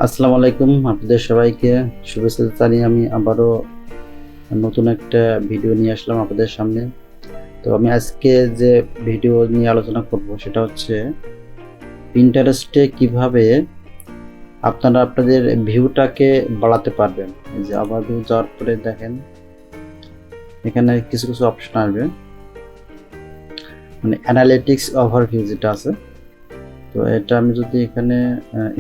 আসসালামু আলাইকুম, আপনাদের সবাইকে শুভেচ্ছা জানিয়ে আমি আবারও নতুন একটা ভিডিও নিয়ে আসলাম আপনাদের সামনে। তো আমি আজকে যে ভিডিও নিয়ে আলোচনা করব সেটা হচ্ছে পিন্টারেস্টে কিভাবে আপনারা আপনাদের ভিউটাকে বাড়াতে পারবেন। এই যে আবার ভিউ যাওয়ার পরে দেখেন এখানে কিছু কিছু অপশন আসবে, মানে অ্যানালিটিক্স ওভারভিউ যেটা আছে। তো এটা আমি যদি এখানে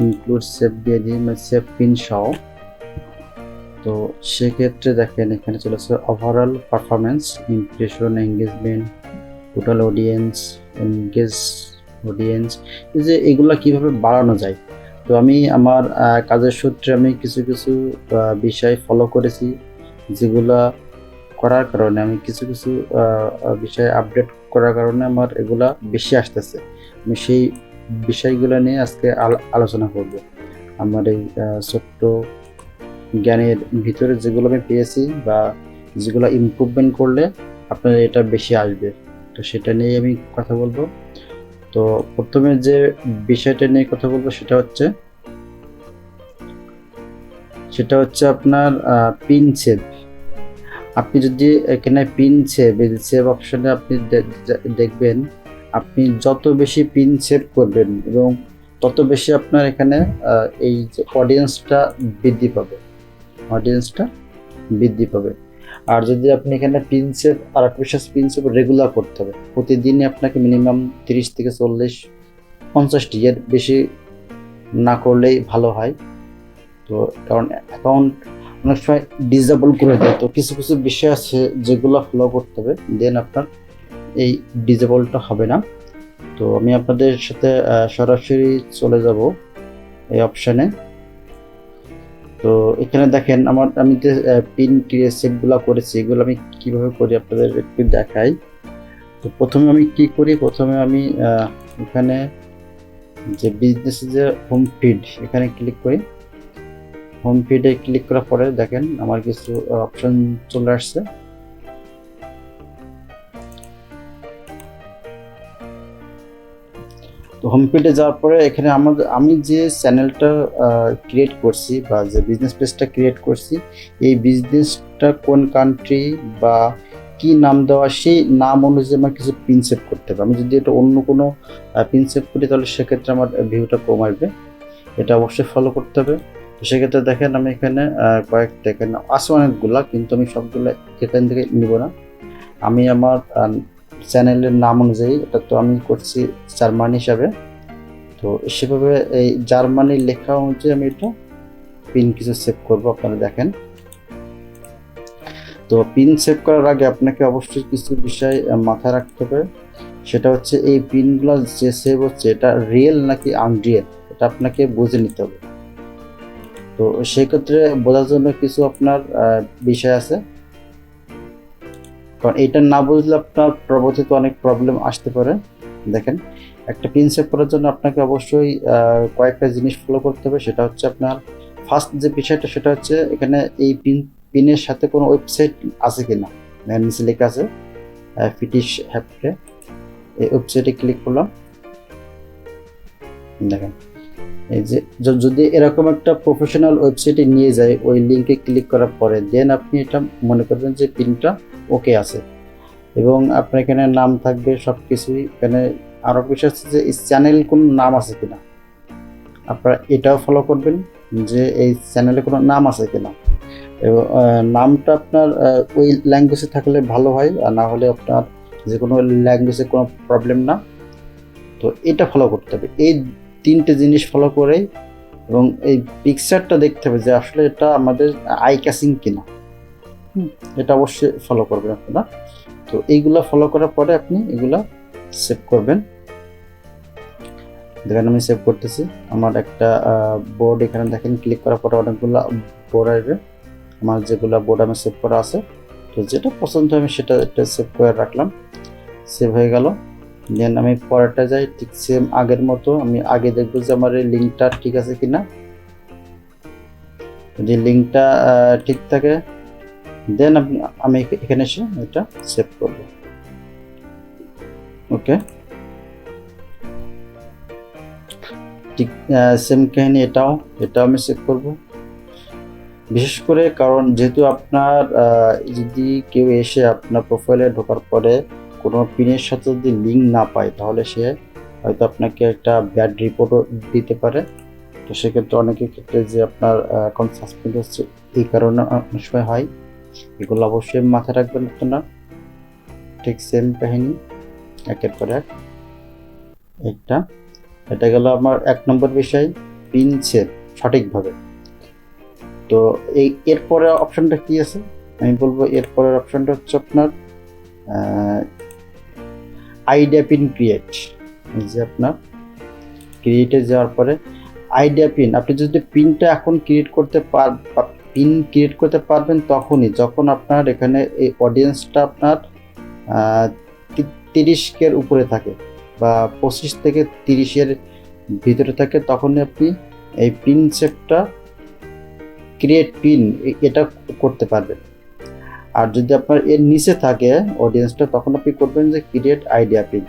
ইনক্লুড সেভ দিয়ে দিই, মানে সেভ পিন সহ, তো সেক্ষেত্রে দেখেন এখানে চলে আসছে overall performance, impression, engagement, total audience, engage audience, এই যে এগুলা কিভাবে বাড়ানো যায়। তো আমি আমার কাজের সূত্রে আমি কিছু কিছু বিষয় ফলো করেছি, যেগুলা করার কারণে আমি কিছু কিছু বিষয় আপডেট করার কারণে আমার এগুলা বেশি আসতেছে। আমি সেই বিষয়গুলো নিয়ে আজকে আলোচনা করব। আমার এই ছোট্ট জ্ঞানের ভিতরে যেগুলো আমি পেয়েছি বা যেগুলো ইমপ্রুভমেন্ট করলে আপনার এটা বেশি আসবে, তো সেটা নিয়ে আমি কথা বলবো। তো প্রথমে যে বিষয়টা নিয়ে কথা বলবো সেটা হচ্ছে আপনার পিন সেভ। আপনি যদি এখানে পিন সেভ, এই সেভ অপশনে আপনি দেখবেন আপনি যত বেশি পিন সেভ করবেন এবং তত বেশি আপনার এখানে এই যে অডিয়েন্সটা বৃদ্ধি পাবে। আর যদি আপনি এখানে পিন সেভ আর বিশেষ পিন সেভ রেগুলার করতে হবে, প্রতিদিনই আপনাকে মিনিমাম 30 থেকে 40 50টি, এর বেশি না করলেই ভালো হয়। তো কারণ অ্যাকাউন্ট অনেক সময় ডিসেবল করে দেয়, তো কিছু কিছু বিষয় আছে যেগুলো ফলো করতে হবে, দেন আপনার এই ডিসেবলটা হবে না। তো আমি আপনাদের সাথে সরাসরি চলে যাব এই অপশানে। তো এখানে দেখেন আমি যে পিন সেটগুলো করেছি, এগুলো আমি কিভাবে করি আপনাদের একটু দেখাই। তো প্রথমে আমি কি করি, প্রথমে আমি এখানে যে বিজনেস যে হোম ফিড, এখানে ক্লিক করি। হোম ফিডে ক্লিক করার পরে দেখেন আমার কিছু অপশন চলে আসছে। তো হোম পেজে যাওয়ার পরে এখানে আমি যে চ্যানেলটা ক্রিয়েট করছি বা যে বিজনেস পেজটা ক্রিয়েট করছি, এই বিজনেসটা কোন কান্ট্রি বা কি নাম দেওয়া, সেই নাম অনুযায়ী আমার কিছু পিন সেভ করতে হবে। আমি যদি এটা অন্য কোনো পিন সেভ করি তাহলে সেক্ষেত্রে আমার ভিউটা কম আসবে, এটা অবশ্যই ফলো করতে হবে। তো সেক্ষেত্রে দেখেন আমি এখানে কয়েকটা, এখানে আছে অনেকগুলা, কিন্তু আমি সবগুলো এখান থেকে নিব না। আমি আমার চ্যানেলের নাম অনুযায়ী, এটা তো আমি করছি জার্মানি হিসাবে, তো সেভাবে এই জার্মানির লেখা অনুযায়ী আমি এটা পিন কিছু সেভ করব। আপনারা দেখেন, তো পিন সেভ করার আগে আপনাকে অবশ্যই কিছু বিষয় মাথায় রাখতে হবে। সেটা হচ্ছে এই পিনগুলো যে সেভ হচ্ছে এটা রিয়েল নাকি আনরিয়েল, এটা আপনাকে বুঝে নিতে হবে। তো সেক্ষেত্রে বোঝার জন্য কিছু আপনার বিষয় আছে, কারণ এটা না বুঝলে আপনার পরবর্তীতে অনেক প্রবলেম আসতে পারে। দেখেন, একটা পিন সেভ করার জন্য আপনাকে অবশ্যই কয়েকটা জিনিস ফলো করতে হবে। সেটা হচ্ছে আপনার ফার্স্ট যে বিষয়টা, সেটা হচ্ছে এখানে এই পিনের সাথে কোনো ওয়েবসাইট আছে কিনা। নিচে লেখা আছে ফিটিশ হ্যাপে, এই ওয়েবসাইটে ক্লিক করলাম। দেখেন এই যে যদি এরকম একটা প্রফেশনাল ওয়েবসাইটে নিয়ে যায়, ওই লিঙ্কে ক্লিক করার পরে দেন আপনি এটা মনে করবেন যে পিনটা ওকে আছে এবং আপনার এখানে নাম থাকবে সব কিছুই। এখানে আরও বিষয় আছে যে এই চ্যানেল কোনো নাম আছে কিনা, আপনারা এটাও ফলো করবেন যে এই চ্যানেলে কোনো নাম আছে কিনা, এবং নামটা আপনার ওই ল্যাঙ্গুয়েজে থাকলে ভালো হয়, আর না হলে আপনার যে কোনো ল্যাঙ্গুয়েজে কোনো প্রবলেম না। তো এটা ফলো করতে হবে, এই তিনটে জিনিস ফলো করেই, এবং এই পিকচারটা দেখতে হবে যে আসলে এটা আমাদের আই ক্যাচিং কিনা। এটা অবশ্যই ফলো করবেন আপনারা। তো এইগুলা ফলো করার পরে আপনি এগুলা সেভ করবেন। দেখেন আমি সেভ করতেছি আমার একটা বোর্ড, এখানে দেখেন ক্লিক করার পরে অনেকগুলো বোর্ড আসবে। আমার যেগুলো বোর্ড আমি সেভ করা আছে, তো যেটা পছন্দ আমি সেটা সেভ করে রাখলাম, সেভ হয়ে গেল। দেন আমি পরেরটা যাই, ঠিক সেম আগের মতো আমি আগে দেখবো যে আমার এই লিঙ্কটা ঠিক আছে কিনা। যদি লিঙ্কটা ঠিক থাকে দেন আমি এখানে এসে এটা সেভ করব। ওকে, ঠিক সেম কাহিনী এটাও আমি সেভ করব। বিশেষ করে কারণ যেহেতু আপনার যদি কেউ এসে আপনার প্রোফাইলে ঢোকার পরে কোনো পিনের সাথে যদি লিঙ্ক না পায়, তাহলে সে হয়তো আপনাকে একটা ব্যাড রিপোর্টও দিতে পারে। তো সেক্ষেত্রে অনেকের ক্ষেত্রে যে আপনার অ্যাকাউন্ট সাসপেন্ড হচ্ছে, এই কারণে অনেক সময় হয়। এগুলো অবশ্যই মাথায় রাখবেন আপনারা। ঠিক সেম কাহিনী একের পর এক। এটা গেল আমার 1 নম্বর বিষয়, পিন সেভ সঠিকভাবে। তো এরপরে অপশনটা কি আছে আমি বলবো। এরপরের অপশনটা হচ্ছে আপনার আইডিয়া পিন ক্রিয়েট। এই যে আপনার ক্রিয়েটে যাওয়ার পরে আইডিয়া পিন, আপনি যদি পিনটা এখন পিন ক্রিয়েট করতে পারবেন তখনই যখন আপনার এখানে এই অডিয়েন্সটা আপনার 30 এর উপরে থাকে বা 25 থেকে 30 ভিতরে থাকে, তখনই আপনি এই পিন সেভটা ক্রিয়েট পিন এটা করতে পারবেন। আর যদি আপনার এর নিচে থাকে অডিয়েন্সটা, তখন আপনি করবেন যে ক্রিয়েট আইডিয়া পিন।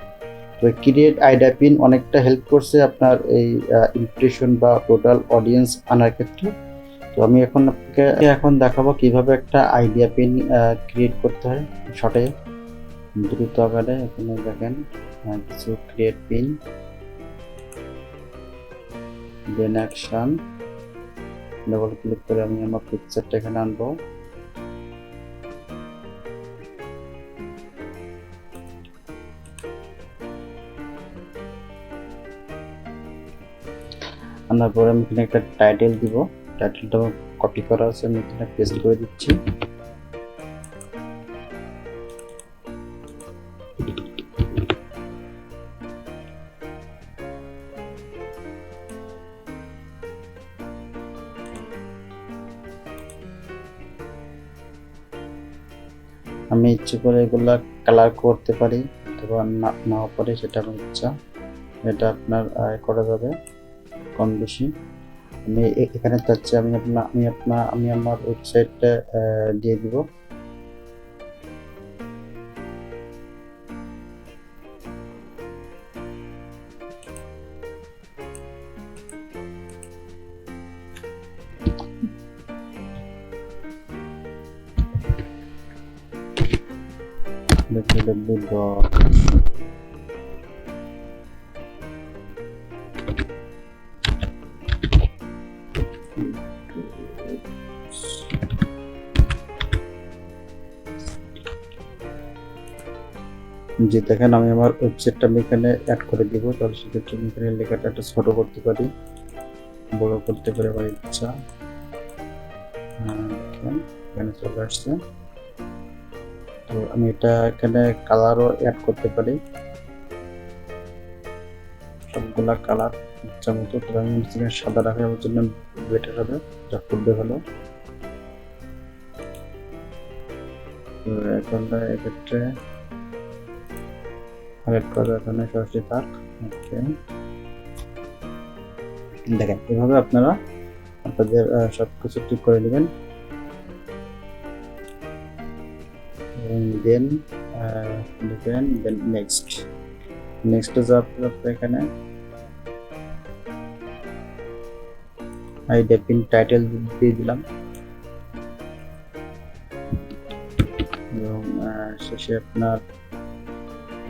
তো ক্রিয়েট আইডিয়া পিন অনেকটা হেল্প করছে আপনার এই ইমপ্রেশন বা টোটাল অডিয়েন্স আনার ক্ষেত্রে। তো আমি আপনাকে দেখাবো কিভাবে একটা আইডিয়া পিন ক্রিয়েট করতে হয় শর্টে দ্রুত আকারে। এখানে দেখেন কিছু ক্রিয়েট পিন, দেন অ্যাকশন, ডবল ক্লিক করে আমি আমার পিকচারটা এখানে আনবো। আনার পরে আমি এখানে একটা টাইটেল দিব। টাইটেলটা কপি করা আছে, আমি এখানে পেস্ট করে দিচ্ছি। আমি ইচ্ছে করে এগুলা কালার করতে পারি অথবা নাও পারি, সেটা আমার ইচ্ছা। এটা আপনার করা যাবে কম বেশি। আমি এখানে চাচ্ছি আমি আমার ওয়েবসাইটটা দিয়ে দিব। www. যে দেখেন আমি আমার ওয়েবসাইটটা আমি এখানে অ্যাড করে দিব। তাহলে সেক্ষেত্রে আমি এখানে লেখাটা একটু ছোট করতে পারি, বড় করতে পারি আমার ইচ্ছা। এখানে চলে আসছে। তো আমি এটা এখানে কালারও অ্যাড করতে পারি, সবগুলা কালার ইচ্ছা মতো। তবে আমি সাদা রাখার জন্য বেটার হবে, যা করবে ভালো। তো এখন এক্ষেত্রে হাইলাইট করা এখানে সরাসরি থাক। ওকে, দেখেন এভাবে আপনারা আপনাদের সবকিছু ঠিক করে নেবেন। দেন দেখেন, দেন নেক্সট যাওয়ার পর এখানে আইডিয়া পিন টাইটেল দিয়ে দিলাম এবং শেষে আপনার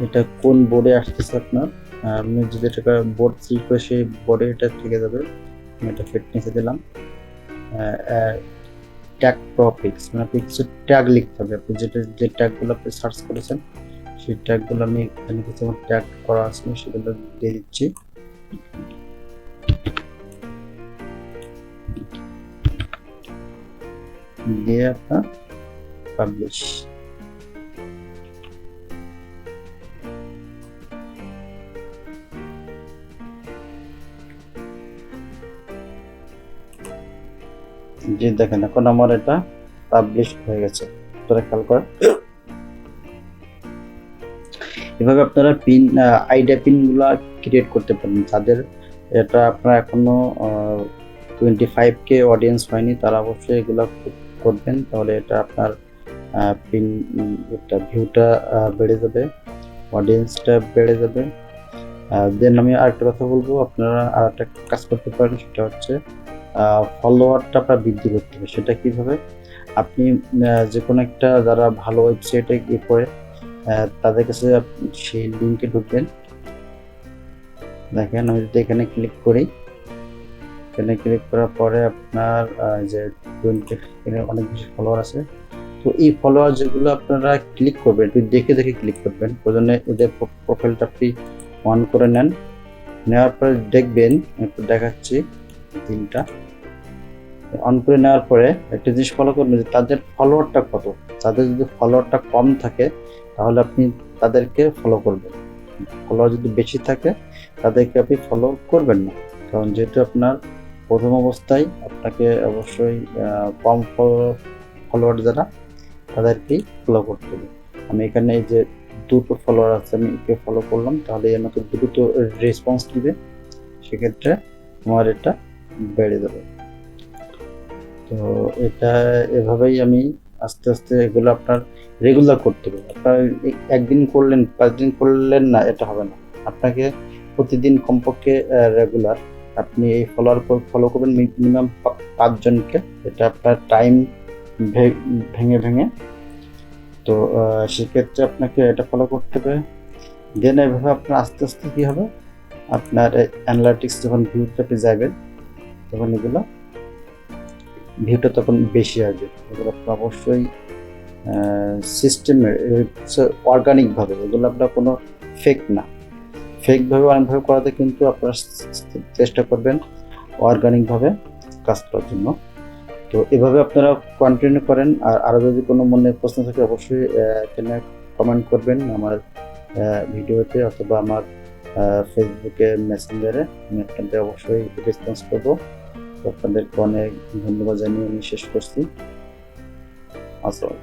এটা কোন বোর্ডে আসতেছে আপনার, আপনি যদি এটা বোর্ড সিলেক্ট করে সেই বোর্ডে এটা থেকে যাবে। আমি এটা ফিটনেসে দিলাম। ট্যাগ টপিকস, মানে আপনি কিছু ট্যাগ লিখতে হবে। আপনি যে ট্যাগগুলো আপনি সার্চ করেছেন সেই ট্যাগগুলো আমি এখানে কিছু আমার ট্যাগ করা আছে সেগুলো দিয়ে দিচ্ছি। দিয়ে আপনার পাবলিশ। যে দেখেন এখন আমার এটা পাবলিশ হয়ে গেছে। আপনারা খেয়াল করেন, এভাবে আপনারা পিন আইডিয়া পিনগুলো ক্রিয়েট করতে পারেন। যাদের এটা আপনারা এখনো 25K অডিয়েন্স হয়নি, তারা অবশ্যই এগুলো করবেন। তাহলে এটা আপনার পিন ভিউটা বেড়ে যাবে, অডিয়েন্সটা বেড়ে যাবে। দেন আমি আরেকটা কথা বলবো, আপনারা আর একটা কাজ করতে পারেন, সেটা হচ্ছে ফলোয়ারটা আপনার বৃদ্ধি করতে হবে। সেটা কিভাবে? আপনি যে কোনো একটা যারা ভালো ওয়েবসাইটে গিয়ে করে তাদের কাছে সেই লিঙ্কে ঢুকবেন। দেখেন আমি যদি এখানে ক্লিক করি, এখানে ক্লিক করার পরে আপনার যে 20 অনেক বেশি ফলোয়ার আছে। তো এই ফলোয়ার যেগুলো আপনারা ক্লিক করবেন, একটু দেখে দেখে ক্লিক করবেন। প্রয়োজনে এদের প্রোফাইলটা আপনি অন করে নেন। নেওয়ার পরে দেখবেন, একটু দেখাচ্ছি তিনটা অন করে নেওয়ার পরে একটা জিনিস ফলো করবেন যে তাদের ফলোয়ারটা কত। তাদের যদি ফলোয়ারটা কম থাকে তাহলে আপনি তাদেরকে ফলো করবেন। ফলোয়ার যদি বেশি থাকে তাদেরকে আপনি ফলো করবেন না, কারণ যেহেতু আপনার প্রথম অবস্থায় আপনাকে অবশ্যই কম ফলোয়ার যারা তাদেরকেই ফলো করতে হবে। আমি এখানে এই যে দুটো ফলোয়ার আছে, আমি একে ফলো করলাম, তাহলে আমাকে দুটো তো রেসপন্স দিবে, সেক্ষেত্রে আমার এটা বেড়ে যাবে। তো এটা এভাবেই আমি আস্তে আস্তে এগুলো আপনার রেগুলার করতে হবে। আপনার একদিন করলেন 5 দিন করলেন না, এটা হবে না। আপনাকে প্রতিদিন কমপক্ষে রেগুলার আপনি এই ফলো করবেন মিনিমাম 5 জনকে। এটা আপনার টাইম ভেঙে ভেঙে। তো সেক্ষেত্রে আপনাকে এটা ফলো করতে হবে। দেন এভাবে আপনার আস্তে আস্তে কী হবে, আপনার অ্যানালিটিক্স যখন ভিউতে আপনি যাবেন তখন এগুলো ভিউটা তখন বেশি আসবে। এগুলো আপনার অবশ্যই সিস্টেমের অর্গানিকভাবে, এগুলো আপনার কোনো ফেক না। ফেকভাবে অনেকভাবে করাতে কিন্তু আপনারা চেষ্টা করবেন অর্গানিকভাবে কাজ করার জন্য। তো এভাবে আপনারা কন্টিনিউ করেন। আর আরও যদি কোনো মনে প্রশ্ন থাকে অবশ্যই এখানে কমেন্ট করবেন আমার ভিডিওতে অথবা আমার ফেসবুকে মেসেঞ্জারে। আমি আপনাদের অবশ্যই রেসপন্স করবো। আপনাদেরকে অনেক ধন্যবাদ জানিয়ে আমি শেষ করছি। আসসালাম।